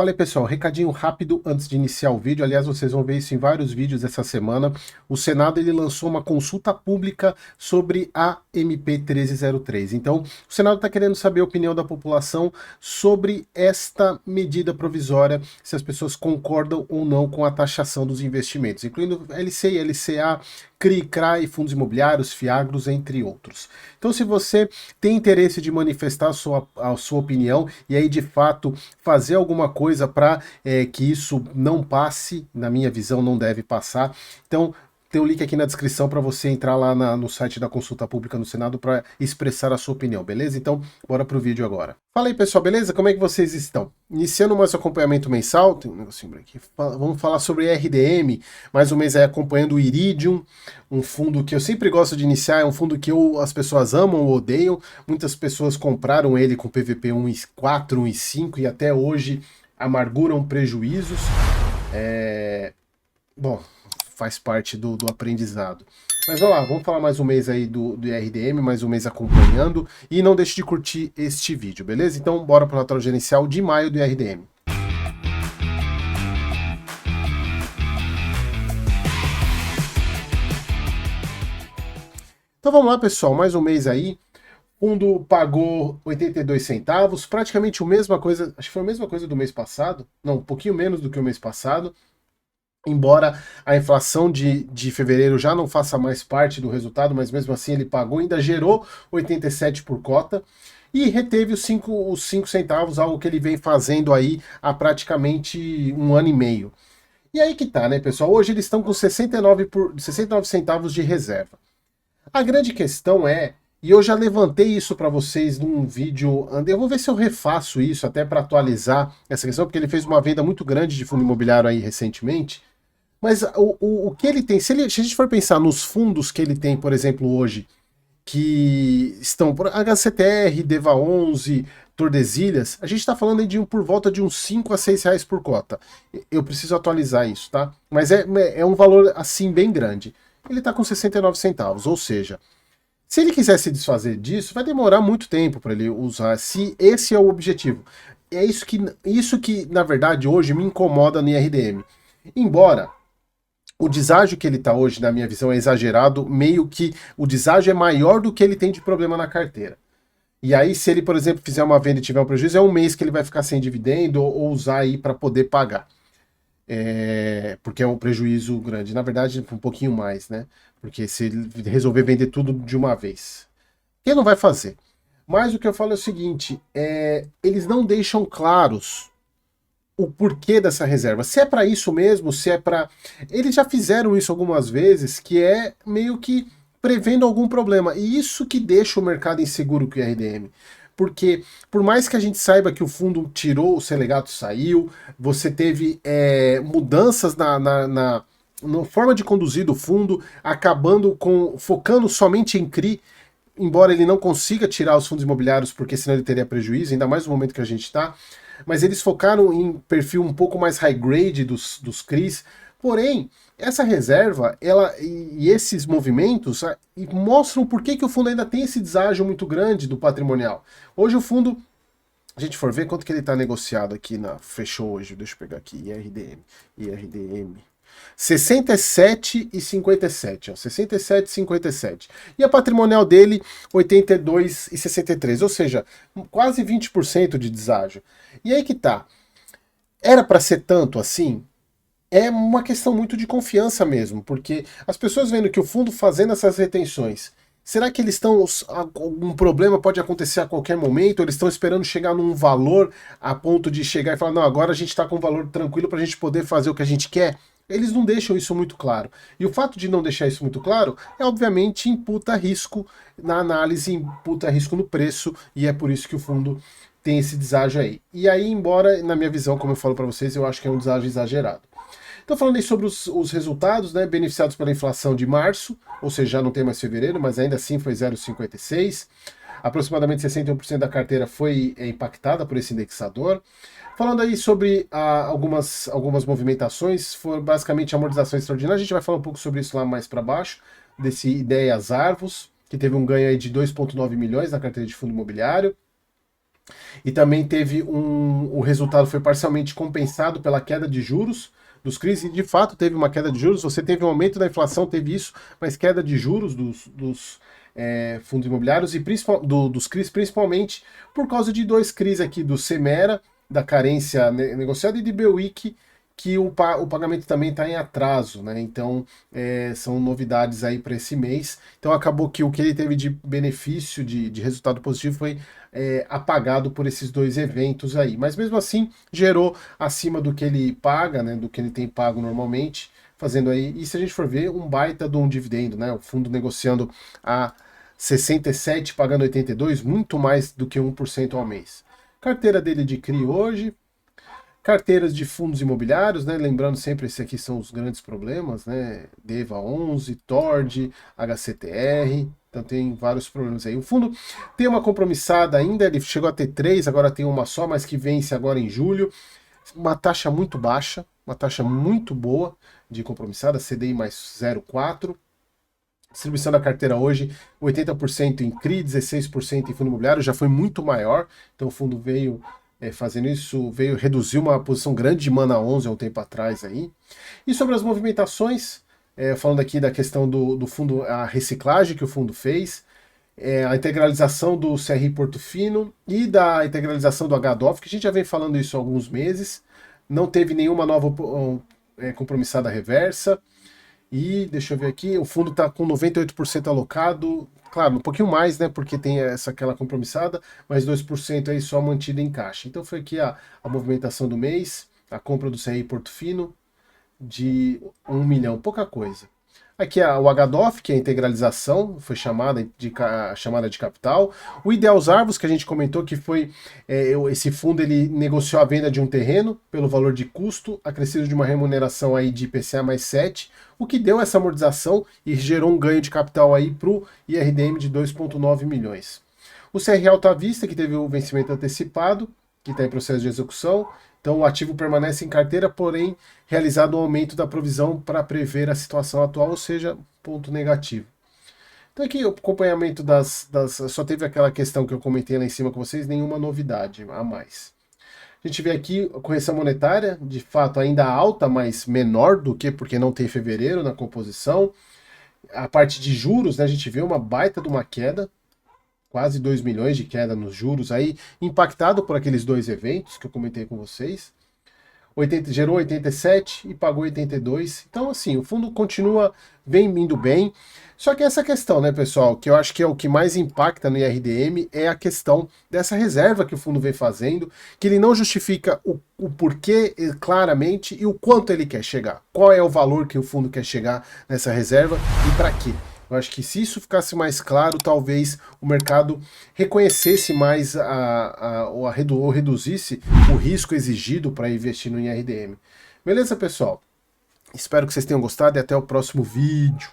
Fala aí, pessoal, recadinho rápido antes de iniciar o vídeo. Aliás, vocês vão ver isso em vários vídeos essa semana. O Senado ele lançou uma consulta pública sobre a MP 1303. Então, o Senado está querendo saber a opinião da população sobre esta medida provisória, se as pessoas concordam ou não com a taxação dos investimentos, incluindo LCI, LCA, CRI, CRAI, fundos imobiliários, FIAGROS, entre outros. Então, se você tem interesse de manifestar a sua opinião e aí, de fato, fazer alguma coisa para que isso não passe, na minha visão, não deve passar, então tem o link aqui na descrição para você entrar lá no site da consulta pública no Senado para expressar a sua opinião, beleza? Então, bora pro vídeo agora. Fala aí, pessoal, beleza? Como é que vocês estão? Iniciando mais acompanhamento mensal, tem um negocinho aqui, vamos falar sobre RDM, mais um mês aí acompanhando o Iridium, um fundo que eu sempre gosto de iniciar, é um fundo que as pessoas amam ou odeiam, muitas pessoas compraram ele com PVP 1,4, 1,5 e até hoje amarguram prejuízos. Bom, faz parte do aprendizado. Mas vamos lá, vamos falar mais um mês aí do RDM, mais um mês acompanhando, e não deixe de curtir este vídeo, beleza? Então bora para o relatório gerencial de maio do RDM. Então vamos lá, pessoal, mais um mês aí. O fundo pagou 82 centavos, praticamente a mesma coisa, acho que foi a mesma coisa do mês passado, não, um pouquinho menos do que o mês passado. Embora a inflação de fevereiro já não faça mais parte do resultado, mas mesmo assim ele pagou, ainda gerou 87 por cota e reteve os 5 centavos, algo que ele vem fazendo aí há praticamente um ano e meio. E aí que tá, né, pessoal? Hoje eles estão com 69 centavos de reserva. A grande questão é, e eu já levantei isso para vocês num vídeo, eu vou ver se eu refaço isso até para atualizar essa questão, porque ele fez uma venda muito grande de fundo imobiliário aí recentemente. Mas o que ele tem, se a gente for pensar nos fundos que ele tem, por exemplo, hoje, que estão por HCTR, DEVA 11, Tordesilhas, a gente está falando aí por volta de uns 5 a 6 reais por cota. Eu preciso atualizar isso, tá? Mas é um valor, assim, bem grande. Ele está com 69 centavos, ou seja, se ele quiser se desfazer disso, vai demorar muito tempo para ele usar, se esse é o objetivo. É isso que, na verdade, hoje me incomoda no IRDM. Embora o deságio que ele está hoje, na minha visão, é exagerado, meio que o deságio é maior do que ele tem de problema na carteira. E aí, se ele, por exemplo, fizer uma venda e tiver um prejuízo, é um mês que ele vai ficar sem dividendo ou usar aí para poder pagar. Porque é um prejuízo grande. Na verdade, um pouquinho mais, né? Porque se ele resolver vender tudo de uma vez, ele não vai fazer. Mas o que eu falo é o seguinte, eles não deixam claros o porquê dessa reserva. Se é para isso mesmo, se é para... Eles já fizeram isso algumas vezes, que é meio que prevendo algum problema. E isso que deixa o mercado inseguro com o RDM. Porque, por mais que a gente saiba que o fundo tirou, o Selegato saiu, você teve mudanças na forma de conduzir do fundo, focando somente em CRI, embora ele não consiga tirar os fundos imobiliários, porque senão ele teria prejuízo, ainda mais no momento que a gente está. Mas eles focaram em perfil um pouco mais high grade dos CRIs. Porém, essa reserva e esses movimentos mostram por que o fundo ainda tem esse deságio muito grande do patrimonial. Hoje o fundo, a gente for ver quanto que ele está negociado aqui, fechou hoje, deixa eu pegar aqui, IRDM. 67,57, ó, 67,57. E a patrimonial dele, 82,63, ou seja, quase 20% de deságio. E aí que tá. Era para ser tanto assim? É uma questão muito de confiança mesmo, porque as pessoas vendo que o fundo fazendo essas retenções, será que eles estão... Um problema pode acontecer a qualquer momento, ou eles estão esperando chegar num valor a ponto de chegar e falar, não, agora a gente está com um valor tranquilo para a gente poder fazer o que a gente quer? Eles não deixam isso muito claro. E o fato de não deixar isso muito claro obviamente, imputa risco na análise, imputa risco no preço, e é por isso que o fundo tem esse deságio aí. E aí, embora, na minha visão, como eu falo para vocês, eu acho que é um deságio exagerado. Então, falando aí sobre os resultados, né, beneficiados pela inflação de março, ou seja, já não tem mais fevereiro, mas ainda assim foi 0,56. Aproximadamente 61% da carteira foi impactada por esse indexador. Falando aí sobre algumas movimentações, foram basicamente amortizações extraordinárias, a gente vai falar um pouco sobre isso lá mais para baixo, desse Ideias Arvos, que teve um ganho aí de 2,9 milhões na carteira de fundo imobiliário. E também teve o resultado foi parcialmente compensado pela queda de juros dos CRIs, e de fato teve uma queda de juros, você teve um aumento da inflação, teve isso, mas queda de juros dos fundos imobiliários e dos CRIs, principalmente por causa de dois CRIs aqui, do Semera, da carência negociada, e de BWIC, que o pagamento também está em atraso, né? Então são novidades aí para esse mês. Então acabou que o que ele teve de benefício, de resultado positivo, foi apagado por esses dois eventos aí. Mas mesmo assim gerou acima do que ele paga, né? Do que ele tem pago normalmente, fazendo aí. E se a gente for ver, um baita de um dividendo, né? O fundo negociando a 67, pagando 82, muito mais do que 1% ao mês. Carteira dele de CRI hoje. Carteiras de fundos imobiliários, né? Lembrando sempre, esses aqui são os grandes problemas, né? DEVA 11, TORD, HCTR, então tem vários problemas aí. O fundo tem uma compromissada ainda, ele chegou a ter 3, agora tem uma só, mas que vence agora em julho. Uma taxa muito baixa, uma taxa muito boa de compromissada, CDI mais 0,4. Distribuição da carteira hoje, 80% em CRI, 16% em fundo imobiliário, já foi muito maior, então o fundo veio fazendo isso, veio reduzir uma posição grande de Mana 11 há um tempo atrás aí. E sobre as movimentações, falando aqui da questão do fundo, a reciclagem que o fundo fez, a integralização do CRI Porto Fino e da integralização do HDOF, que a gente já vem falando isso há alguns meses, não teve nenhuma nova compromissada reversa. E deixa eu ver aqui, o fundo está com 98% alocado, claro, um pouquinho mais, né, porque tem aquela compromissada, mas 2% aí só mantido em caixa. Então foi aqui a movimentação do mês, a compra do CRI Porto Fino de 1 milhão, pouca coisa. Aqui o HDOF, que é a integralização, foi chamada de capital. O Ideals Arvos, que a gente comentou que foi, esse fundo ele negociou a venda de um terreno pelo valor de custo, acrescido de uma remuneração aí de IPCA mais 7, o que deu essa amortização e gerou um ganho de capital aí para o IRDM de 2,9 milhões. O CR Alta Vista, que teve o vencimento antecipado, que está em processo de execução. Então o ativo permanece em carteira, porém realizado um aumento da provisão para prever a situação atual, ou seja, ponto negativo. Então aqui o acompanhamento só teve aquela questão que eu comentei lá em cima com vocês, nenhuma novidade a mais. A gente vê aqui a correção monetária, de fato ainda alta, mas menor do que porque não tem fevereiro na composição. A parte de juros, né, a gente vê uma baita de uma queda, quase 2 milhões de queda nos juros aí, impactado por aqueles dois eventos que eu comentei com vocês. Gerou 87 e pagou 82. Então, assim, o fundo vem indo bem. Só que essa questão, né, pessoal, que eu acho que é o que mais impacta no IRDM, é a questão dessa reserva que o fundo vem fazendo, que ele não justifica o porquê claramente e o quanto ele quer chegar. Qual é o valor que o fundo quer chegar nessa reserva e para quê? Eu acho que se isso ficasse mais claro, talvez o mercado reconhecesse mais ou reduzisse o risco exigido para investir no IRDM. Beleza, pessoal? Espero que vocês tenham gostado e até o próximo vídeo.